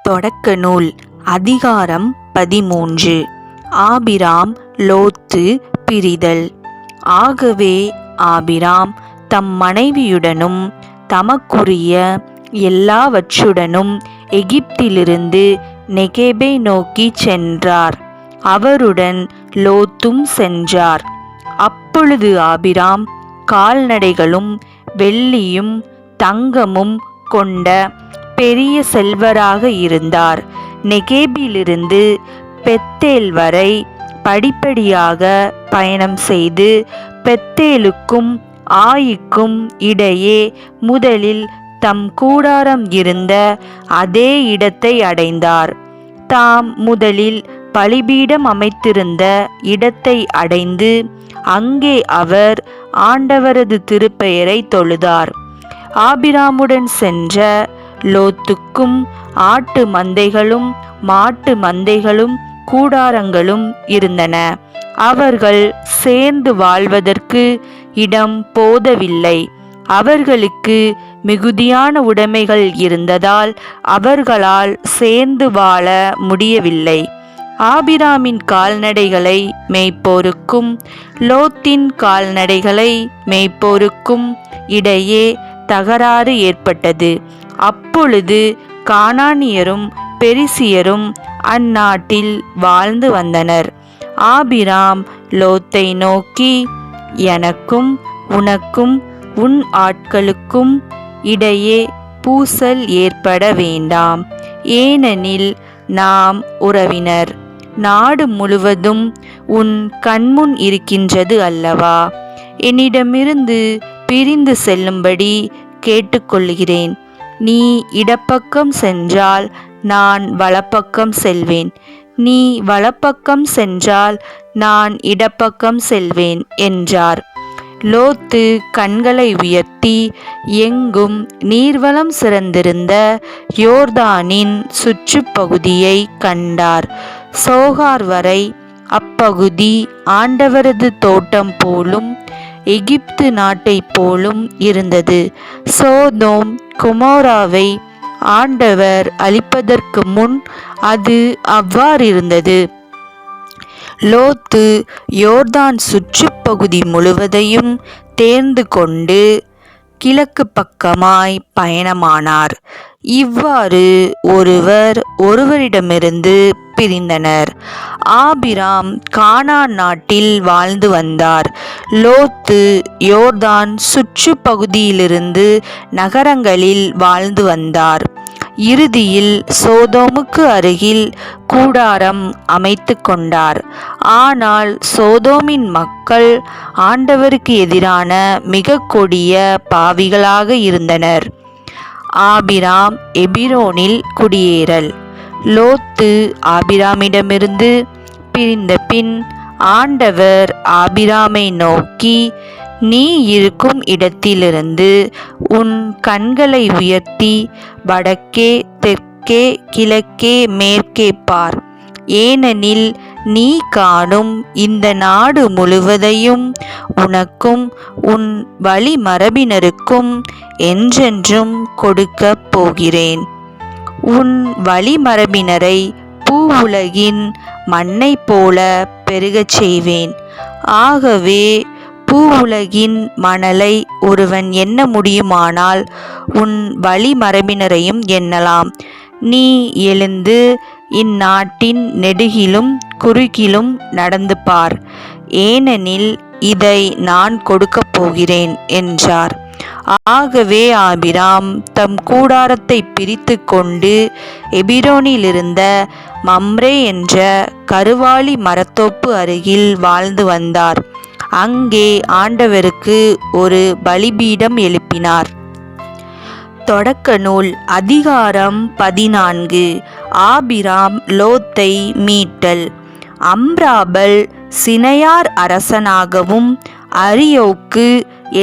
தொடக்க நூல் அதிகாரம் 13. ஆபிராம் லோத்து பிரிதல். ஆகவே ஆபிராம் தம் மனைவியுடனும் தமக்குரிய எல்லாவற்றுடனும் எகிப்திலிருந்து நெகேபை நோக்கி சென்றார். அவருடன் லோத்தும் சென்றார். அப்பொழுது ஆபிராம் கால்நடைகளும் வெள்ளியும் தங்கமும் கொண்ட பெரிய செல்வராக இருந்தார். நெகேபிலிருந்து பெத்தேல் வரை படிப்படியாக பயணம் செய்து பெத்தேலுக்கும் ஆயிக்கும் இடையே முதலில் தம் கூடாரம் இருந்த அதே இடத்தை அடைந்தார். தாம் முதலில் பலிபீடம் அமைத்திருந்த இடத்தை அடைந்து அங்கே அவர் ஆண்டவரது திருப்பெயரை தொழுதார். ஆபிராமுடன் சென்ற லோத்துக்கும் ஆட்டு மந்தைகளும் மாட்டு மந்தைகளும் கூடாரங்களும் இருந்தன. அவர்கள் சேர்ந்து வாழ்வதற்கு இடம் போதவில்லை. அவர்களுக்கு மிகுதியான உடைமைகள் இருந்ததால் அவர்களால் சேர்ந்து வாழ முடியவில்லை. ஆபிராமின் கால்நடைகளை மேய்ப்போருக்கும் லோத்தின் கால்நடைகளை மேய்ப்போருக்கும் இடையே தகராறு ஏற்பட்டது. அப்பொழுது கானானியரும் பெரிசியரும் அந்நாட்டில் வாழ்ந்து வந்தனர். ஆபிராம் லோத்தை நோக்கி, எனக்கும் உனக்கும் உன் ஆட்களுக்கும் இடையே பூசல் ஏற்பட வேண்டாம், ஏனெனில் நாம் உறவினர். நாடு முழுவதும் உன் கண்முன் இருக்கின்றது அல்லவா? என்னிடமிருந்து பிரிந்து செல்லும்படி கேட்டுக்கொள்கிறேன். நீ இடப்பக்கம் சென்றால் நான் வலப்பக்கம் செல்வேன், நீ வலப்பக்கம் சென்றால் நான் இடப்பக்கம் செல்வேன் என்றார். லோத்து கண்களை உயர்த்தி எங்கும் நீர்வளம் சிறந்திருந்த யோர்தானின் சுற்றுப்பகுதியை கண்டார். சோகார் வரை அப்பகுதி ஆண்டவரது தோட்டம் போலும் எகிப்து நாட்டை போலும் இருந்தது. சோதோம் கொமோராவை ஆண்டவர் அழிப்பதற்கு முன் அது அவ்வாறிருந்தது. லோத்து யோர்தான் சுற்றுப்பகுதி முழுவதையும் தேர்ந்து கொண்டு கிழக்கு பக்கமாய் பயணமானார். இவ்வாறு ஒருவர் ஒருவரிடமிருந்து பிரிந்தனர். ஆபிராம் கானான் நாட்டில் வாழ்ந்து வந்தார். லோத்து யோர்தான் சுற்றுப்பகுதியிலிருந்து நகரங்களில் வாழ்ந்து வந்தார். இறுதியில் சோதோமுக்கு அருகில் கூடாரம் அமைத்து கொண்டார். ஆனால் சோதோமின் மக்கள் ஆண்டவருக்கு எதிரான மிக கொடிய பாவிகளாக இருந்தனர். ஆபிராம் எபிரோனில் குடியேறல். லோத்து ஆபிராமிடமிருந்து பிரிந்த பின் ஆண்டவர் ஆபிராமை நோக்கி, நீ இருக்கும் இடத்திலிருந்து உன் கண்களை உயர்த்தி வடக்கே தெற்கே கிழக்கே மேற்கே பார், ஏனெனில் நீ காணும் இந்த நாடு முழுவதையும் உனக்கும் உன் வழிமரபினருக்கும் என்றென்றும் கொடுக்கப் போகிறேன். உன் வழிமரபினரை பூவுலகின் மண்ணை போல பெருகச் செய்வேன். ஆகவே பூவுலகின் மணலை ஒருவன் எண்ண முடியுமானால் உன் வழிமரபினரையும் எண்ணலாம். நீ எழுந்து இந்நாட்டின் நெடுகிலும் குறுகிலும் நடந்து பார், ஏனெனில் இதை நான் கொடுக்கப் போகிறேன் என்றார். ஆகவே ஆபிராம் தம் கூடாரத்தை பிரித்து கொண்டு எபிரோனிலிருந்த மம்ரே என்ற கருவாலி மரத்தோப்பு அருகில் வாழ்ந்து வந்தார். அங்கே ஆண்டவருக்கு ஒரு பலிபீடம் எழுப்பினார். தொடக்க நூல் அதிகாரம் 14. ஆபிராம் லோத்தை மீட்டல். அம்ராபல் சினையார் அரசனாகவும் அரியோக்கு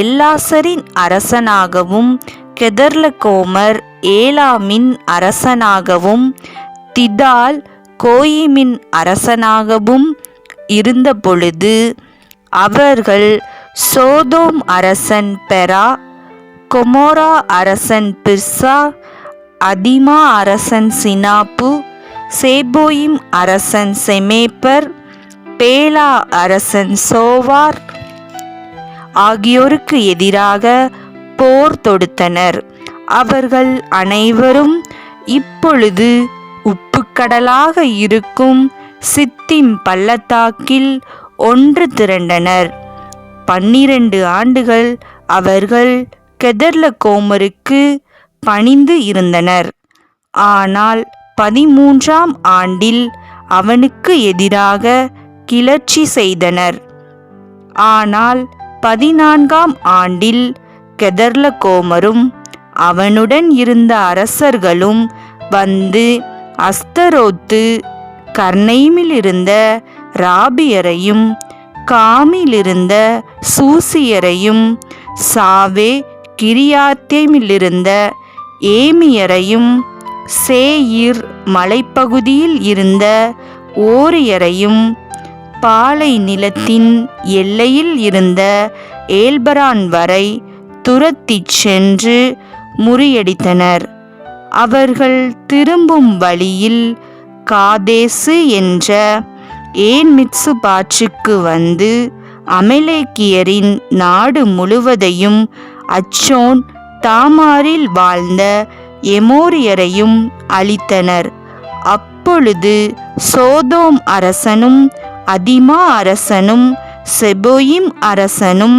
எல்லாசரின் அரசனாகவும் கெதர்லகோமர் ஏலாமின் அரசனாகவும் திதால் கோயிமின் அரசனாகவும் இருந்தபொழுது அவர்கள் சோதோம் அரசன் பெரா, கொமோரா அரசன் பிர்சா, அதிமா அரசன் சினாப்பு, சேபோயிம் அரசன் செமேப்பர், பேலா அரசன் சோவார் ஆகியோருக்கு எதிராக போர் தொடுத்தனர். அவர்கள் அனைவரும் இப்பொழுது உப்புக்கடலாக இருக்கும் சித்திம் பள்ளத்தாக்கில் ஒன்று திரண்டனர். 12 ஆண்டுகள் அவர்கள் கெதர்லகோமருக்கு பணிந்து இருந்தனர். ஆனால் 13ஆம் ஆண்டில் அவனுக்கு எதிராக கிளர்ச்சி செய்தனர். ஆனால் 14ஆம் ஆண்டில் கெதர்லகோமரும் அவனுடன் இருந்த அரசர்களும் வந்து அஸ்தரோத்து, கர்னைமிலிருந்த ராபியரையும், காமிலிருந்த சூசியரையும், சாவே கிரியாத்தேமிலிருந்த ஏமியரையும், சேயீர் மலைப்பகுதியில் இருந்த ஓரியரையும், பாலை நிலத்தின் எல்லையில் இருந்த ஏல்பரான் வரை துரத்திச் சென்று முறியடித்தனர். அவர்கள் திரும்பும் வழியில் காதேசு என்ற ஏன்மித்சுபாச்சுக்கு வந்து அமலேக்கியரின் நாடு முழுவதையும், அச்சோன் தாமாரில் வாழ்ந்த எமோரியரையும் அழித்தனர். அப்பொழுது சோதோம் அரசனும் அதிமா அரசனும் செபோயிம் அரசனும்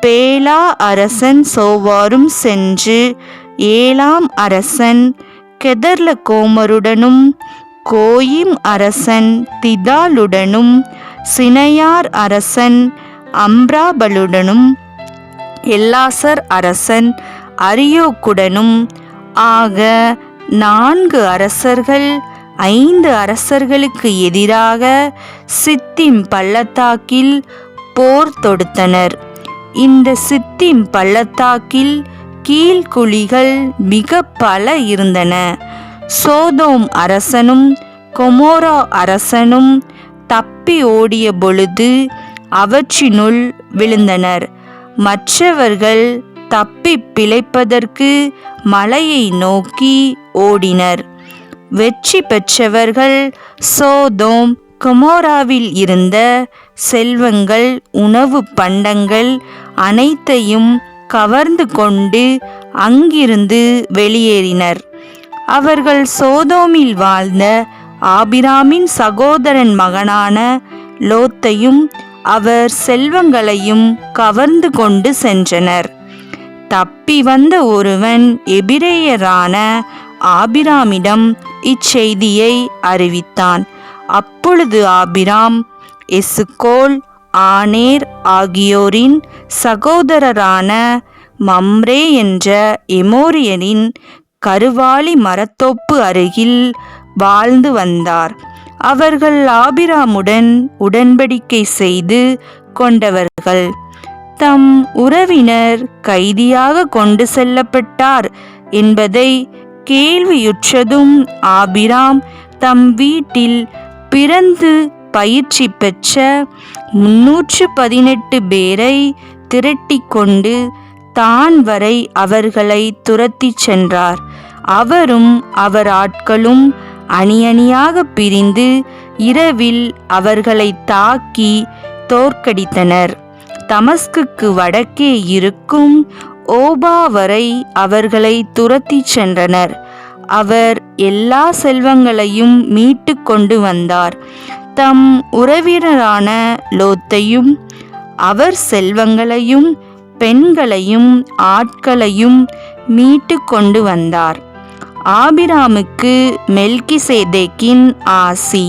பேலா அரசன் சோவாரும் சென்று ஏலாம் அரசன் கெதர்லகோமருடனும், கோயிம் அரசன் திதாலுடனும், சினையார் அரசன் அம்ராபலுடனும், எல்லாசர் அரசன் அரியோக்குடனும் ஆக 4 அரசர்கள் 5 அரசர்களுக்கு எதிராக சித்திம் பள்ளத்தாக்கில் போர் தொடுத்தனர். இந்த சித்திம் பள்ளத்தாக்கில் கீழ்குழிகள் மிக பல இருந்தன. சோதோம் அரசனும் கொமோரா அரசனும் தப்பி ஓடிய பொழுது அவற்றினுள் விழுந்தனர். மற்றவர்கள் தப்பி பிழைப்பதற்கு மலையை நோக்கி ஓடினர். வெற்றி பெற்றவர்கள் சோதோம் கொமோராவில் இருந்த செல்வங்கள், உணவு பண்டங்கள் அனைத்தையும் கவர்ந்து கொண்டு அங்கிருந்து வெளியேறினர். அவர்கள் சோதோமில் வாழ்ந்த ஆபிராமின் சகோதரன் மகனான லோத்தையும் அவர் செல்வங்களையும் கவர்ந்து கொண்டு சென்றனர். தப்பி வந்த ஒருவன் எபிரேயரான ஆபிராமிடம் இச்செய்தியை அறிவித்தான். அப்பொழுது ஆபிராம் எசுகோல், ஆனேர் ஆகியோரின் சகோதரரான மம்ரே என்ற எமோரியரின் கருவாலி மரத்தோப்பு அருகில் வாழ்ந்து வந்தார். அவர்கள் ஆபிராமுடன் உடன்படிக்கை செய்து கொண்டவர்கள். தம் உறவினர் கைதியாக கொண்டு செல்லப்பட்டார் என்பதை கேள்வியுற்றதும் ஆபிராம் தம் வீட்டில் பிறந்து பயிற்சி பெற்ற 318 பேரை திரட்டிக் கொண்டு தான் வரை அவர்களை துரத்திச் சென்றார். அவரும் அவர் ஆட்களும் அணி அணியாக பிரிந்து இரவில் அவர்களை தாக்கி தோற்கடித்தனர். தமஸ்குக்கு வடக்கே இருக்கும் ஓபா வரை அவர்களை துரத்திச் சென்றனர். அவர் எல்லா செல்வங்களையும் மீட்டு கொண்டு வந்தார். தம் உறவினரான லோத்தையும் அவர் செல்வங்களையும் பெண்களையும் ஆட்களையும் மீட்டு கொண்டு வந்தார். ஆபிராமுக்கு மெல்கிசேதேக்கின் ஆசி.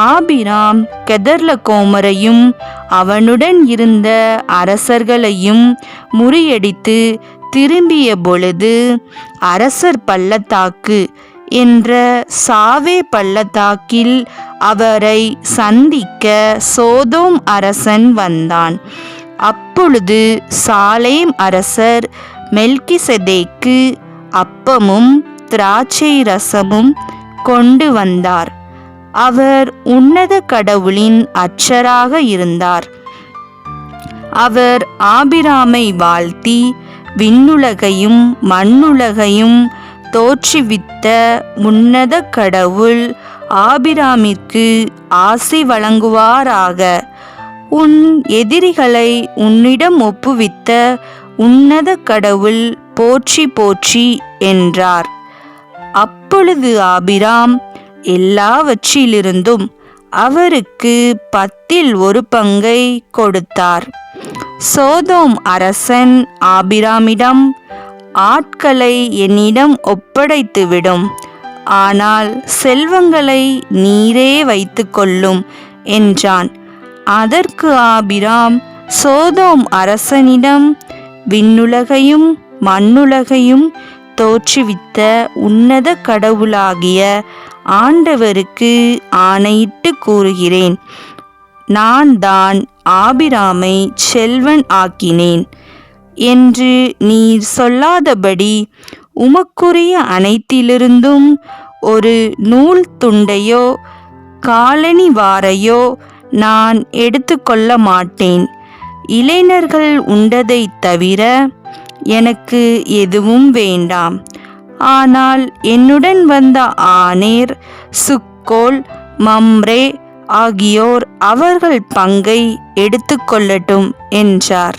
ஆபிராம் கெதர்லகோமரையும் அவனுடன் இருந்த அரசர்களையும் முறியடித்து திரும்பிய பொழுது அரசர் பள்ளத்தாக்கு என்ற சாவே பள்ளத்தாக்கில் அவரை சந்திக்க சோதோம் அரசன் வந்தான். அப்பொழுது சாலேம் அரசர் மெல்கிசேதேக்கு அப்பமும் திராட்சை ரசமும் கொண்டு வந்தார். அவர் உன்னத கடவுளின் அச்சராக இருந்தார். அவர் ஆபிராமை வாழ்த்தி விண்ணுலகையும் மண்ணுலகையும் தோற்றுவித்த உன்னத கடவுள் ஆபிராமிற்கு ஆசி வழங்குவாராக. உன் எதிரிகளை உன்னிடம் ஒப்புவித்த உன்னத கடவுள் போற்றி போற்றி என்றார். அப்பொழுது ஆபிராம் எல்லாவற்றிலிருந்தும் அவருக்கு 10 பங்கை கொடுத்தார். சோதோம் அரசன் ஆபிராமிடம், ஆட்களை என்னிடம் ஒப்படைத்துவிடும், ஆனால் செல்வங்களை நீரே வைத்துக்கொள்ளும் என்றான். அதற்கு ஆபிராம் சோதோம் அரசனிடம், விண்ணுலகையும் மண்ணுலகையும் தோற்றுவித்த உன்னத கடவுளாகிய ஆண்டவருக்கு ஆணையிட்டு கூறுகிறேன், நான் தான் ஆபிராமை செல்வன் ஆக்கினேன் என்று நீர் சொல்லாதபடி உமக்குரிய அனைத்திலிருந்தும் ஒரு நூல் துண்டையோ காலணி வாரையோ நான் எடுத்துக்கொள்ள மாட்டேன். இளைஞர்கள் உண்டதைத் தவிர எனக்கு எதுவும் வேண்டாம். ஆனால் என்னுடன் வந்த ஆனேர், சுக்கோல், மம்ரே ஆகியோர் அவர்கள் பங்கை எடுத்துக்கொள்ளட்டும் என்றார்.